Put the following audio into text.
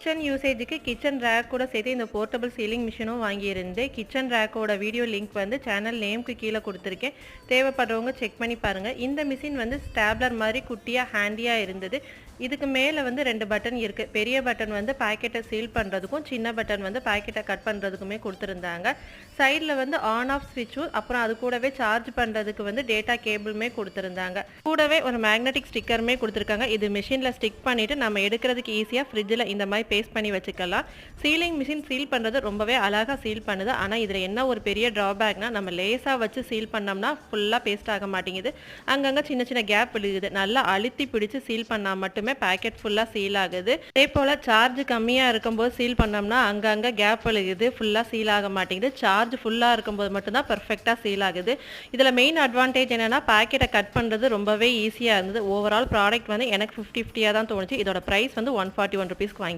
Kitchen யூசேஜுக்கு kitchen rack கூட சேர்த்து இந்த போர்ட்டபிள் சீலிங் மிஷினும் வாங்கியிருந்தேன். கிச்சன் ரேக்கோட வீடியோ லிங்க் வந்து சேனல் நேம்க்கு கீழே கொடுத்துருக்கேன். தேவைப்படுறவங்க செக் பண்ணி பாருங்கள். இந்த மிஷின் வந்து ஸ்டாப்லர் மாதிரி குட்டியாக ஹேண்டியாக இருந்தது. இதுக்கு மேலே வந்து 2 பட்டன் இருக்குது. பெரிய பட்டன் வந்து பாக்கெட்டை சீல் பண்ணுறதுக்கும், சின்ன பட்டன் வந்து பாக்கெட்டை கட் பண்ணுறதுக்குமே கொடுத்துருந்தாங்க. சைடில் வந்து ஆன் ஆஃப் ஸ்விட்சும், அப்புறம் அது கூடவே சார்ஜ் பண்ணுறதுக்கு வந்து டேட்டா கேபிளுமே கொடுத்துருந்தாங்க. கூடவே ஒரு மேக்னெட்டிக் ஸ்டிக்கருமே கொடுத்துருக்காங்க. இது மிஷினில் ஸ்டிக் பண்ணிவிட்டு நம்ம எடுக்கிறதுக்கு ஈஸியாக ஃப்ரிட்ஜில் இந்த மாதிரி பேஸ்ட் பண்ணி வச்சுக்கலாம். சீலிங் மிஷின் சீல் பண்ணுறது ரொம்பவே அழகாக சீல் பண்ணுது. ஆனால் இதில் என்ன ஒரு பெரிய ட்ராபேக்னா, நம்ம லேசாக வச்சு சீல் பண்ணோம்னா ஃபுல்லாக பேஸ்ட் ஆக மாட்டேங்குது. அங்கங்கே சின்ன சின்ன கேப் விழுகுது. நல்லா அழுத்தி பிடிச்சி சீல் பண்ணால் மட்டுமே பேக்கெட் ஃபுல்லாக சீல் ஆகுது. அதே போல் சார்ஜ் கம்மியாக இருக்கும்போது சீல் பண்ணோம்னா அங்கங்கே கேப் விழுகுது, ஃபுல்லாக சீல் ஆக மாட்டேங்குது. சார்ஜ் ஃபுல்லாக இருக்கும்போது மட்டும்தான் பர்ஃபெக்டாக சீல் ஆகுது. இதில் மெயின் அட்வான்டேஜ் என்னென்னா, பேக்கெட்டை கட் பண்ணுறது ரொம்பவே ஈஸியாக இருந்தது. ஓவரால் ப்ராடக்ட் வந்து எனக்கு 50-50 தான் தோணுச்சு. இதோட ப்ரைஸ் வந்து 141 ருபீஸ்க்கு வாங்கி